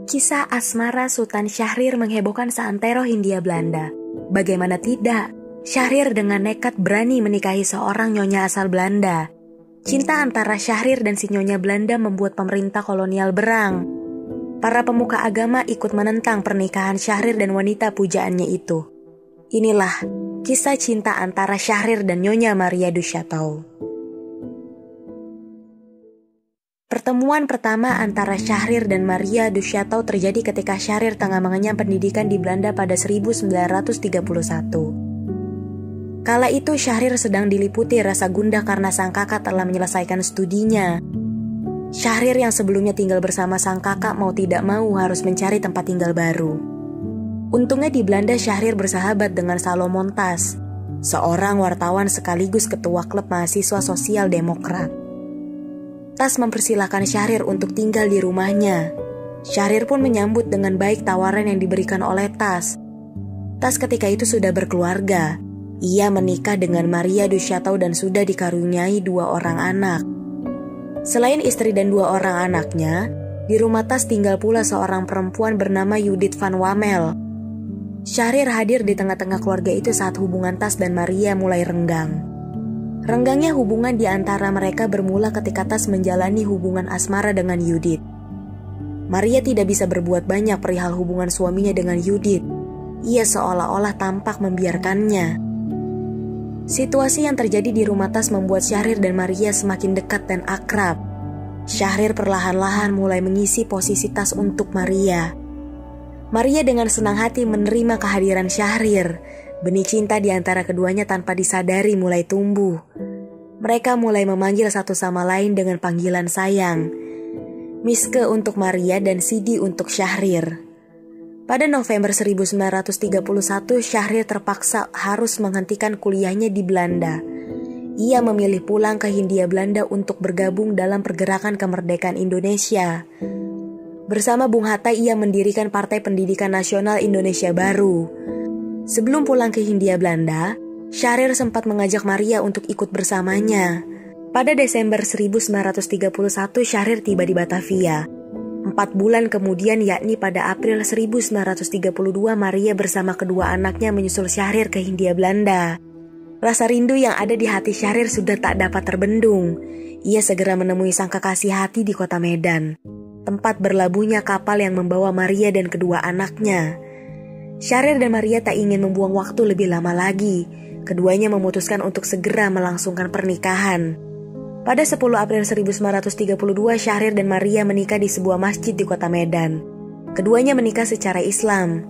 Kisah asmara Sultan Syahrir menghebohkan seantero Hindia Belanda. Bagaimana tidak, Syahrir dengan nekat berani menikahi seorang nyonya asal Belanda. Cinta antara Syahrir dan si nyonya Belanda membuat pemerintah kolonial berang. Para pemuka agama ikut menentang pernikahan Syahrir dan wanita pujaannya itu. Inilah kisah cinta antara Syahrir dan Nyonya Maria du Chateau. Pertemuan pertama antara Syahrir dan Maria du Chateau terjadi ketika Syahrir tengah mengenyam pendidikan di Belanda pada 1931. Kala itu Syahrir sedang diliputi rasa gundah karena sang kakak telah menyelesaikan studinya. Syahrir yang sebelumnya tinggal bersama sang kakak mau tidak mau harus mencari tempat tinggal baru. Untungnya di Belanda Syahrir bersahabat dengan Salomon Tas, seorang wartawan sekaligus ketua klub mahasiswa sosial demokrat. Tas mempersilahkan Syahrir untuk tinggal di rumahnya. Syahrir pun menyambut dengan baik tawaran yang diberikan oleh Tas. Tas ketika itu sudah berkeluarga. Ia menikah dengan Maria du Chateau dan sudah dikaruniai 2 orang anak. Selain istri dan 2 orang anaknya, di rumah Tas tinggal pula seorang perempuan bernama Judith van Wamel. Syahrir hadir di tengah-tengah keluarga itu saat hubungan Tas dan Maria mulai renggang. Renggangnya hubungan di antara mereka bermula ketika Tas menjalani hubungan asmara dengan Judith. Maria tidak bisa berbuat banyak perihal hubungan suaminya dengan Judith. Ia seolah-olah tampak membiarkannya. Situasi yang terjadi di rumah Tas membuat Syahrir dan Maria semakin dekat dan akrab. Syahrir perlahan-lahan mulai mengisi posisi Tas untuk Maria. Maria dengan senang hati menerima kehadiran Syahrir. Benih cinta di antara keduanya tanpa disadari mulai tumbuh. Mereka mulai memanggil satu sama lain dengan panggilan sayang. Miske untuk Maria dan Sidi untuk Syahrir. Pada November 1931, Syahrir terpaksa harus menghentikan kuliahnya di Belanda. Ia memilih pulang ke Hindia Belanda untuk bergabung dalam pergerakan kemerdekaan Indonesia. Bersama Bung Hatta ia mendirikan Partai Pendidikan Nasional Indonesia Baru. Sebelum pulang ke Hindia Belanda, Syahrir sempat mengajak Maria untuk ikut bersamanya. Pada Desember 1931, Syahrir tiba di Batavia. 4 bulan kemudian, yakni pada April 1932, Maria bersama kedua anaknya menyusul Syahrir ke Hindia Belanda. Rasa rindu yang ada di hati Syahrir sudah tak dapat terbendung. Ia segera menemui sang kekasih hati di kota Medan, tempat berlabuhnya kapal yang membawa Maria dan kedua anaknya. Syahrir dan Maria tak ingin membuang waktu lebih lama lagi. Keduanya memutuskan untuk segera melangsungkan pernikahan. Pada 10 April 1932, Syahrir dan Maria menikah di sebuah masjid di kota Medan. Keduanya menikah secara Islam.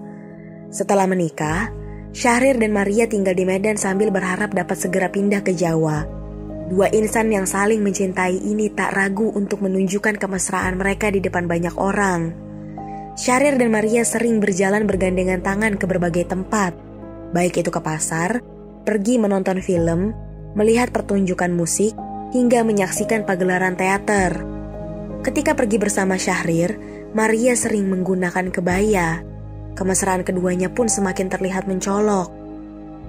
Setelah menikah, Syahrir dan Maria tinggal di Medan sambil berharap dapat segera pindah ke Jawa. 2 insan yang saling mencintai ini tak ragu untuk menunjukkan kemesraan mereka di depan banyak orang. Syahrir dan Maria sering berjalan bergandengan tangan ke berbagai tempat, baik itu ke pasar, pergi menonton film, melihat pertunjukan musik, hingga menyaksikan pagelaran teater. Ketika pergi bersama Syahrir, Maria sering menggunakan kebaya. Kemesraan keduanya pun semakin terlihat mencolok.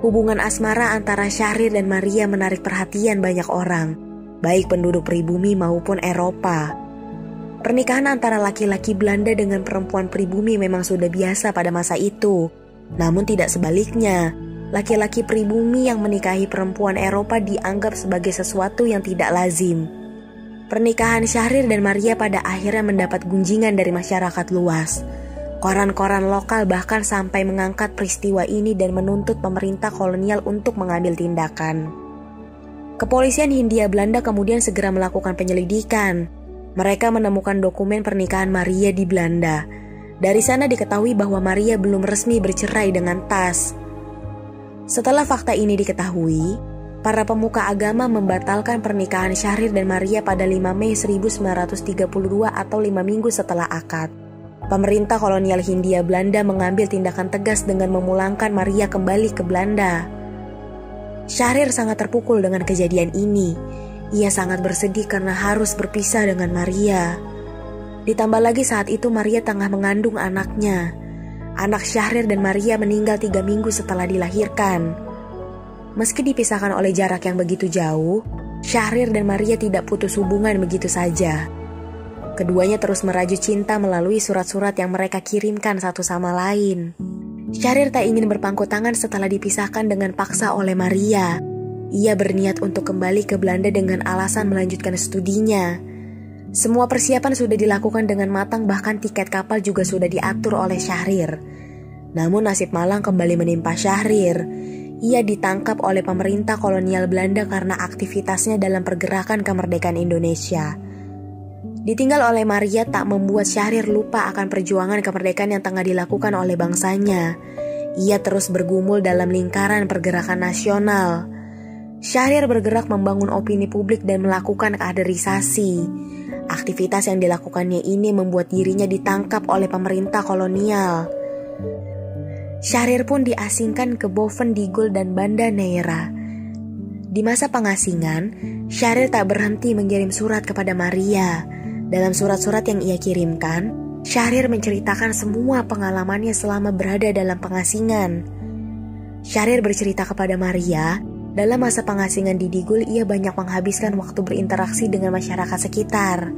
Hubungan asmara antara Syahrir dan Maria menarik perhatian banyak orang, baik penduduk pribumi maupun Eropa. Pernikahan antara laki-laki Belanda dengan perempuan pribumi memang sudah biasa pada masa itu. Namun tidak sebaliknya, laki-laki pribumi yang menikahi perempuan Eropa dianggap sebagai sesuatu yang tidak lazim. Pernikahan Syahrir dan Maria pada akhirnya mendapat gunjingan dari masyarakat luas. Koran-koran lokal bahkan sampai mengangkat peristiwa ini dan menuntut pemerintah kolonial untuk mengambil tindakan. Kepolisian Hindia Belanda kemudian segera melakukan penyelidikan. Mereka menemukan dokumen pernikahan Maria di Belanda. Dari sana diketahui bahwa Maria belum resmi bercerai dengan Tas. Setelah fakta ini diketahui, para pemuka agama membatalkan pernikahan Syahrir dan Maria pada 5 Mei 1932 atau 5 minggu setelah akad. Pemerintah kolonial Hindia Belanda mengambil tindakan tegas dengan memulangkan Maria kembali ke Belanda. Syahrir sangat terpukul dengan kejadian ini. Ia sangat bersedih karena harus berpisah dengan Maria. Ditambah lagi saat itu Maria tengah mengandung anaknya. Anak Syahrir dan Maria meninggal 3 minggu setelah dilahirkan. Meski dipisahkan oleh jarak yang begitu jauh, Syahrir dan Maria tidak putus hubungan begitu saja. Keduanya terus merajut cinta melalui surat-surat yang mereka kirimkan satu sama lain. Syahrir tak ingin berpangku tangan setelah dipisahkan dengan paksa oleh Maria. Ia berniat untuk kembali ke Belanda dengan alasan melanjutkan studinya. Semua persiapan sudah dilakukan dengan matang, bahkan tiket kapal juga sudah diatur oleh Syahrir. Namun nasib malang kembali menimpa Syahrir. Ia ditangkap oleh pemerintah kolonial Belanda karena aktivitasnya dalam pergerakan kemerdekaan Indonesia. Ditinggal oleh Maria tak membuat Syahrir lupa akan perjuangan kemerdekaan yang tengah dilakukan oleh bangsanya. Ia terus bergumul dalam lingkaran pergerakan nasional. Syahrir bergerak membangun opini publik dan melakukan kaderisasi. Aktivitas yang dilakukannya ini membuat dirinya ditangkap oleh pemerintah kolonial. Syahrir pun diasingkan ke Boven-Digul dan Banda Neira. Di masa pengasingan, Syahrir tak berhenti mengirim surat kepada Maria. Dalam surat-surat yang ia kirimkan, Syahrir menceritakan semua pengalamannya selama berada dalam pengasingan. Syahrir bercerita kepada Maria, dalam masa pengasingan di Digul ia banyak menghabiskan waktu berinteraksi dengan masyarakat sekitar.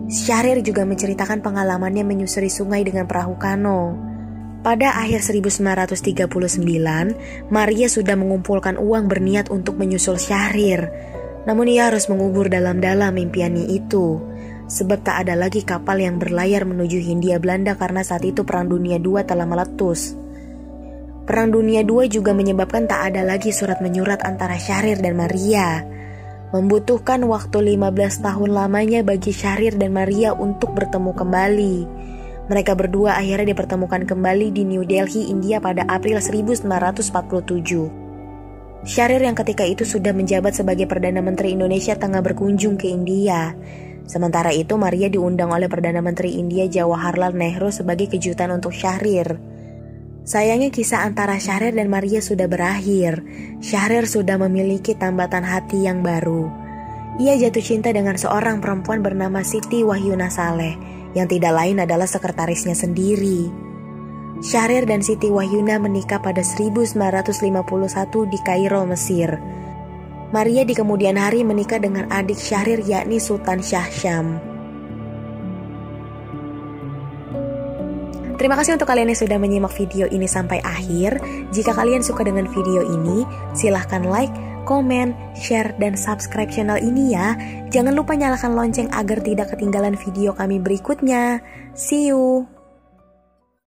Syahrir juga menceritakan pengalamannya menyusuri sungai dengan perahu kano. Pada akhir 1939, Maria sudah mengumpulkan uang berniat untuk menyusul Syahrir. Namun ia harus mengubur dalam-dalam impiannya itu. Sebab tak ada lagi kapal yang berlayar menuju Hindia Belanda karena saat itu Perang Dunia II telah meletus. Perang Dunia II juga menyebabkan tak ada lagi surat menyurat antara Syahrir dan Maria. Membutuhkan waktu 15 tahun lamanya bagi Syahrir dan Maria untuk bertemu kembali. Mereka berdua akhirnya dipertemukan kembali di New Delhi, India pada April 1947. Syahrir yang ketika itu sudah menjabat sebagai Perdana Menteri Indonesia tengah berkunjung ke India. Sementara itu Maria diundang oleh Perdana Menteri India Jawaharlal Nehru sebagai kejutan untuk Syahrir. Sayangnya kisah antara Syahrir dan Maria sudah berakhir. Syahrir sudah memiliki tambatan hati yang baru. Ia jatuh cinta dengan seorang perempuan bernama Siti Wahyuna Saleh, yang tidak lain adalah sekretarisnya sendiri. Syahrir dan Siti Wahyuna menikah pada 1951 di Kairo, Mesir. Maria di kemudian hari menikah dengan adik Syahrir yakni Sultan Shah Syam. Terima kasih untuk kalian yang sudah menyimak video ini sampai akhir. Jika kalian suka dengan video ini, silahkan like, komen, share, dan subscribe channel ini ya. Jangan lupa nyalakan lonceng agar tidak ketinggalan video kami berikutnya. See you!